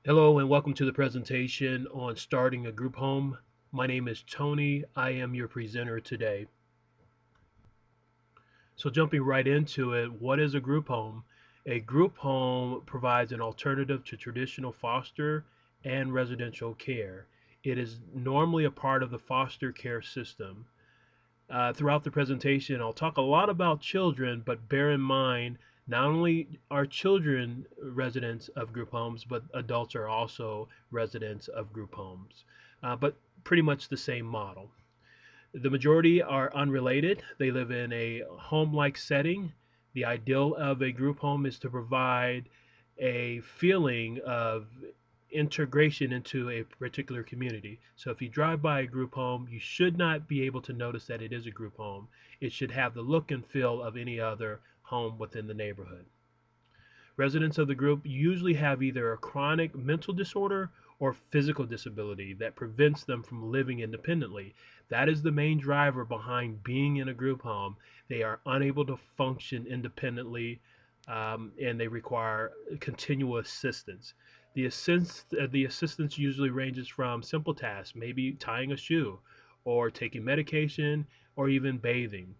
Hello and welcome to the presentation on starting a group home. My name is Tony. I am your presenter today. So, jumping right into it, what is a group home? A group home provides an alternative to traditional foster and residential care. It is normally a part of the foster care system. Throughout the presentation, I'll talk a lot about children, but bear in mind not only are children residents of group homes, but adults are also residents of group homes, but pretty much the same model. The majority are unrelated. They live in a home like setting. The ideal of a group home is to provide a feeling of integration into a particular community. So if you drive by a group home, you should not be able to notice that it is a group home. It should have the look and feel of any other home within the neighborhood. Residents of the group usually have either a chronic mental disorder or physical disability that prevents them from living independently. That is the main driver behind being in a group home. They are unable to function independently, and they require continual assistance. The assistance usually ranges from simple tasks, maybe tying a shoe, or taking medication, or even bathing.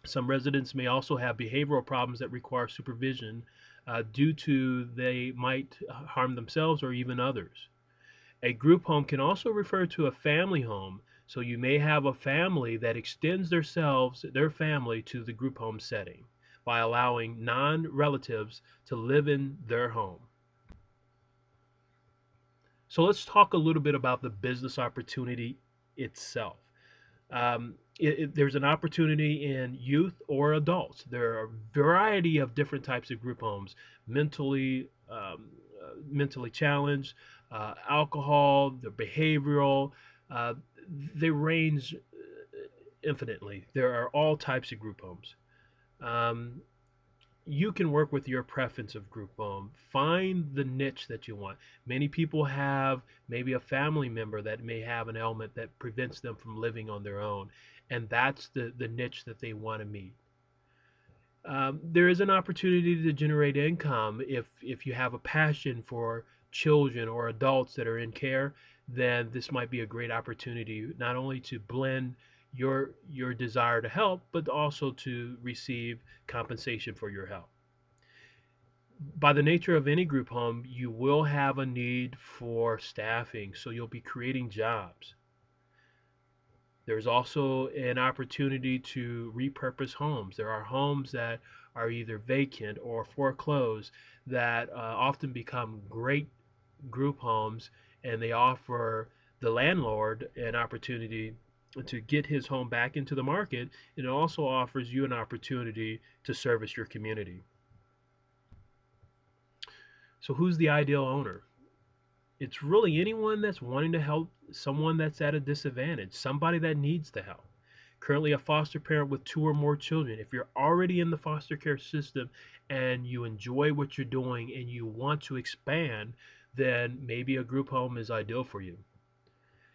Some residents may also have behavioral problems that require supervision due to they might harm themselves or even others. A group home can also refer to a family home. So you may have a family that extends their family to the group home setting by allowing non-relatives to live in their home. So let's talk a little bit about the business opportunity itself. There's an opportunity in youth or adults. There are a variety of different types of group homes, mentally challenged, alcohol, the behavioral. Uh, they range infinitely. There are all types of group homes. Um, you can work with your preference of group home. Find the niche that you want. Many people have maybe a family member that may have an ailment that prevents them from living on their own, and that's the niche that they want to meet. There is an opportunity to generate income if you have a passion for children or adults that are in care. Then this might be a great opportunity not only to blend your desire to help, but also to receive compensation for your help. By the nature of any group home, you will have a need for staffing, so you'll be creating jobs. There's also an opportunity to repurpose homes. There are homes that are either vacant or foreclosed that often become great group homes, and they offer the landlord an opportunity to get his home back into the market, and it also offers you an opportunity to service your community. So, who's the ideal owner? It's really anyone that's wanting to help someone that's at a disadvantage, somebody that needs the help. Currently, a foster parent with two or more children. If you're already in the foster care system and you enjoy what you're doing and you want to expand, then maybe a group home is ideal for you.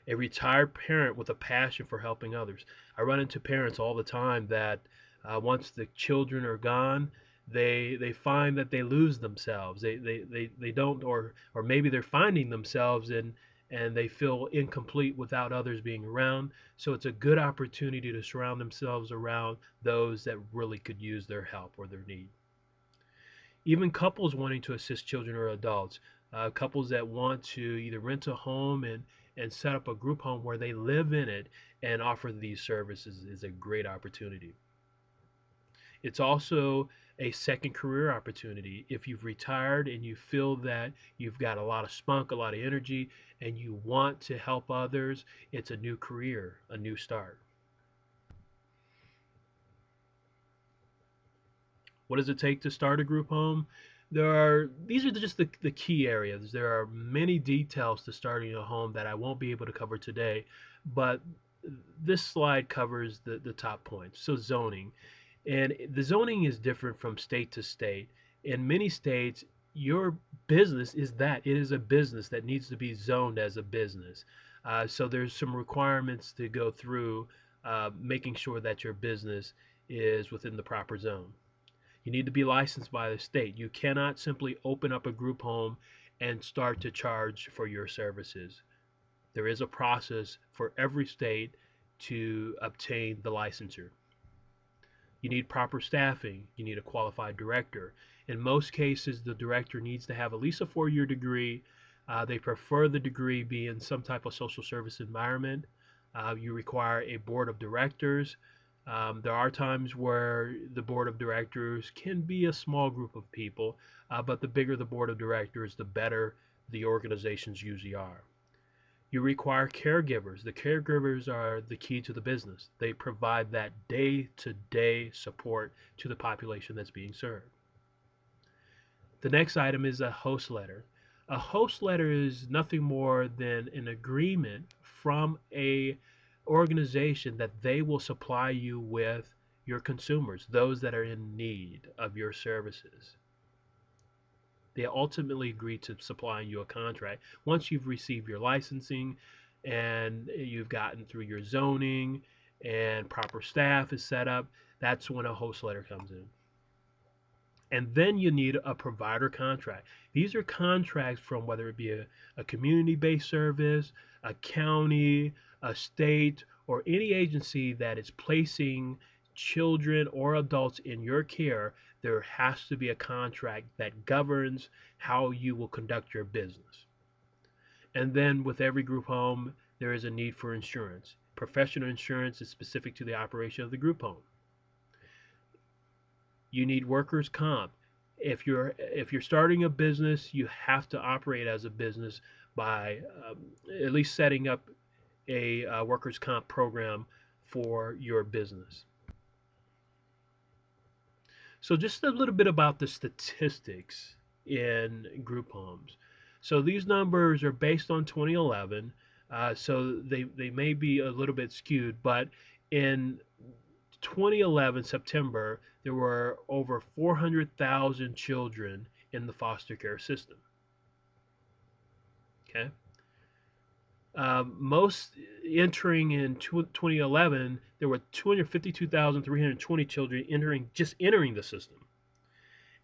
A retired parent with a passion for helping others. I run into parents all the time that once the children are gone, they find that they lose themselves. They don't, or maybe they're finding themselves and they feel incomplete without others being around. So it's a good opportunity to surround themselves around those that really could use their help or their need. Even couples wanting to assist children or adults, couples that want to either rent a home and set up a group home where they live in it and offer these services is a great opportunity. It's also a second career opportunity. If you've retired and you feel that you've got a lot of spunk, a lot of energy, and you want to help others, it's a new career, a new start. What does it take to start a group home? These are just the key areas. There are many details to starting a home that I won't be able to cover today, but this slide covers the top points. So zoning. And the zoning is different from state to state. In many states, your business is that it is a business that needs to be zoned as a business. So there's some requirements to go through, making sure that your business is within the proper zone. You need to be licensed by the state. You cannot simply open up a group home and start to charge for your services. There is a process for every state to obtain the licensure. You need proper staffing. You need a qualified director. In most cases, the director needs to have at least a 4-year degree. They prefer the degree be in some type of social service environment. You require a board of directors. There are times where the board of directors can be a small group of people, but the bigger the board of directors, the better the organizations usually are. You require caregivers. The caregivers are the key to the business. They provide that day to day support to the population that's being served. The next item is a host letter. A host letter is nothing more than an agreement from a organization that they will supply you with your consumers, those that are in need of your services. They ultimately agree to supplying you a contract. Once you've received your licensing and you've gotten through your zoning and proper staff is set up, that's when a host letter comes in. And then you need a provider contract. These are contracts from whether it be a community-based service, a county, a state, or any agency that is placing children or adults in your care. There has to be a contract that governs how you will conduct your business. And then with every group home, there is a need for insurance. Professional insurance is specific to the operation of the group home. You need workers' comp. If you're starting a business, you have to operate as a business by at least setting up a workers' comp program for your business. So just a little bit about the statistics in group homes. So these numbers are based on 2011, so they may be a little bit skewed, but in 2011 September, there were over 400,000 children in the foster care system. Okay. Most entering in 2011, there were 252,320 children entering the system.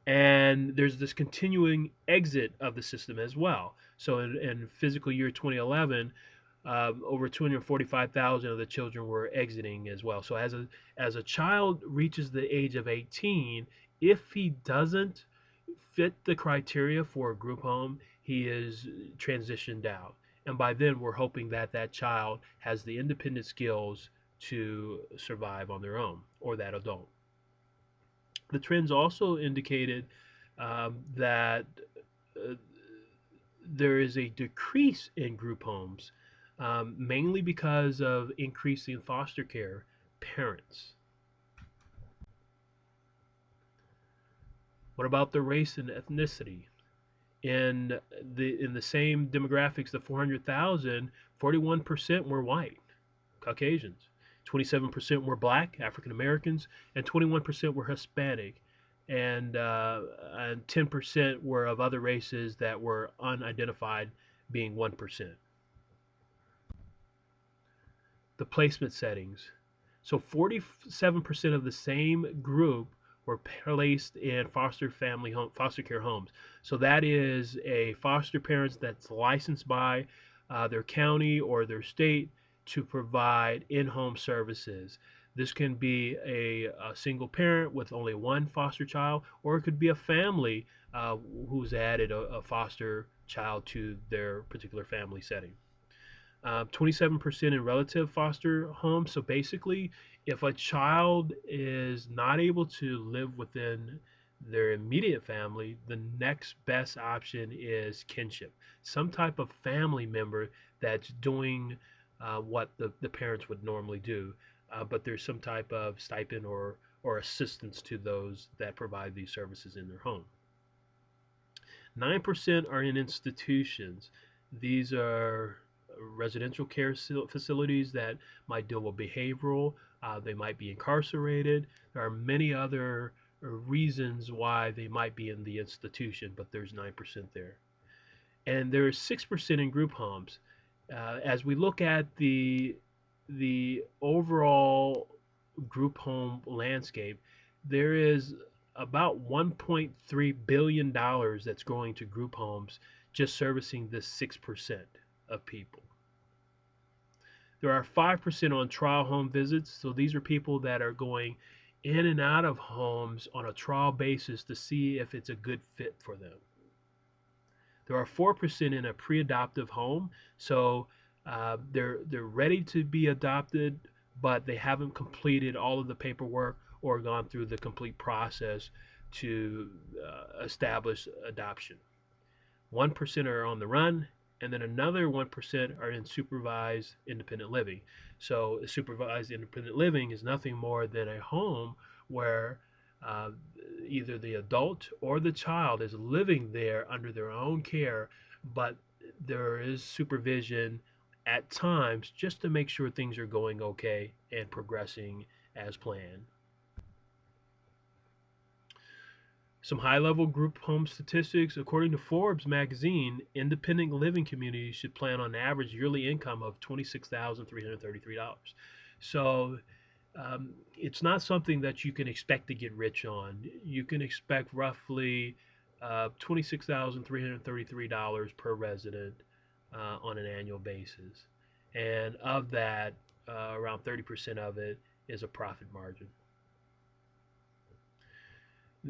And there's this continuing exit of the system as well. So in physical year 2011, over 245,000 of the children were exiting as well. So as a child reaches the age of 18, if he doesn't fit the criteria for a group home, he is transitioned out. And by then, we're hoping that that child has the independent skills to survive on their own, or that adult. The trends also indicated that uh, there is a decrease in group homes, mainly because of increasing foster care parents. What about the race and ethnicity? In the same demographics, the 400,000, 41% were white, Caucasians, 27% were black, African Americans, and 21% were Hispanic, and 10% were of other races that were unidentified, being 1%. The placement settings. So 47% of the same group were placed in foster care homes. So that is a foster parents that's licensed by their county or their state to provide in-home services. This can be a single parent with only one foster child, or it could be a family who's added a foster child to their particular family setting. 27% in relative foster homes. So basically, if a child is not able to live within their immediate family, the next best option is kinship, some type of family member that's doing what the parents would normally do, but there's some type of stipend or assistance to those that provide these services in their home. 9% are in institutions. These are residential care facilities that might deal with behavioral. They might be incarcerated. There are many other reasons why they might be in the institution, but there's 9% there. And there is 6% in group homes. As we look at the overall group home landscape, there is about $1.3 billion that's going to group homes just servicing this 6% of people. There are 5% on trial home visits. So these are people that are going in and out of homes on a trial basis to see if it's a good fit for them. There are 4% in a pre-adoptive home. So they're ready to be adopted, but they haven't completed all of the paperwork or gone through the complete process to establish adoption. 1% are on the run, and then another 1% are in supervised independent living. So, supervised independent living is nothing more than a home where uh, either the adult or the child is living there under their own care, but there is supervision at times just to make sure things are going okay and progressing as planned. Some high level group home statistics. According to Forbes magazine, independent living communities should plan on an average yearly income of $26,333. So it's not something that you can expect to get rich on. You can expect roughly $26,333 per resident on an annual basis. And of that, around 30% of it is a profit margin.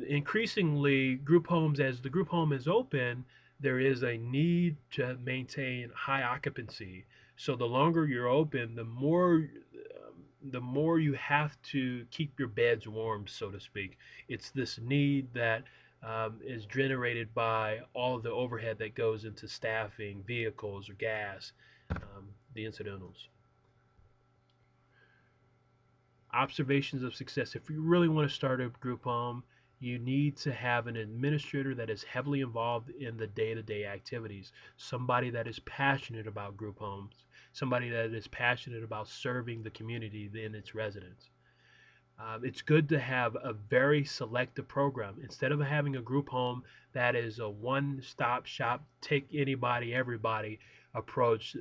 Increasingly, group homes, as the group home is open, there is a need to maintain high occupancy. So the longer you're open, the more you have to keep your beds warm, so to speak. It's this need that is generated by all of the overhead that goes into staffing, vehicles, or gas, the incidentals. Observations of success. If you really want to start a group home, you need to have an administrator that is heavily involved in the day-to-day activities, somebody that is passionate about group homes, somebody that is passionate about serving the community and its residents. It's good to have a very selective program. Instead of having a group home that is a one-stop shop, take anybody, everybody approach,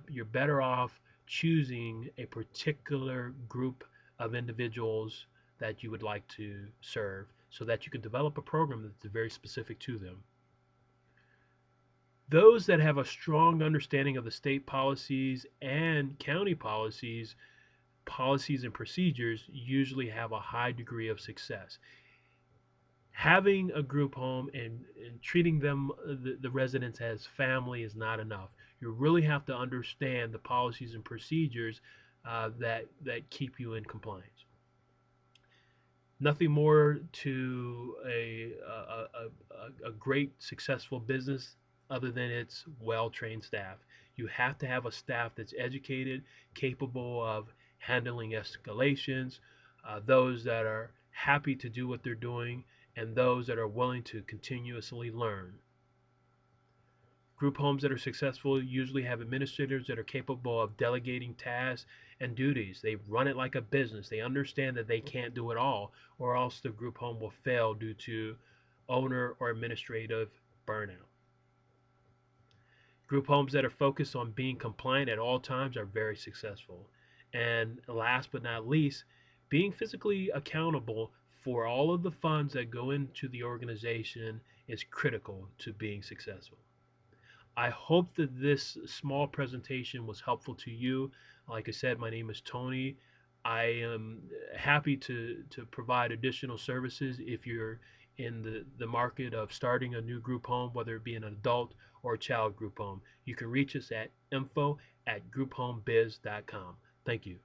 you're better off choosing a particular group of individuals that you would like to serve so that you can develop a program that's very specific to them. Those that have a strong understanding of the state policies and county policies and procedures usually have a high degree of success. Having a group home and treating them, the residents, as family is not enough. You really have to understand the policies and procedures that keep you in compliance. Nothing more to a great successful business other than its well-trained staff. You have to have a staff that's educated, capable of handling escalations, those that are happy to do what they're doing, and those that are willing to continuously learn. Group homes that are successful usually have administrators that are capable of delegating tasks and duties. They run it like a business. They understand that they can't do it all, or else the group home will fail due to owner or administrative burnout. Group homes that are focused on being compliant at all times are very successful. And last but not least, being physically accountable for all of the funds that go into the organization is critical to being successful. I hope that this small presentation was helpful to you. Like I said, my name is Tony. I am happy to provide additional services if you're in the market of starting a new group home, whether it be an adult or a child group home. You can reach us at info@grouphomebiz.com. Thank you.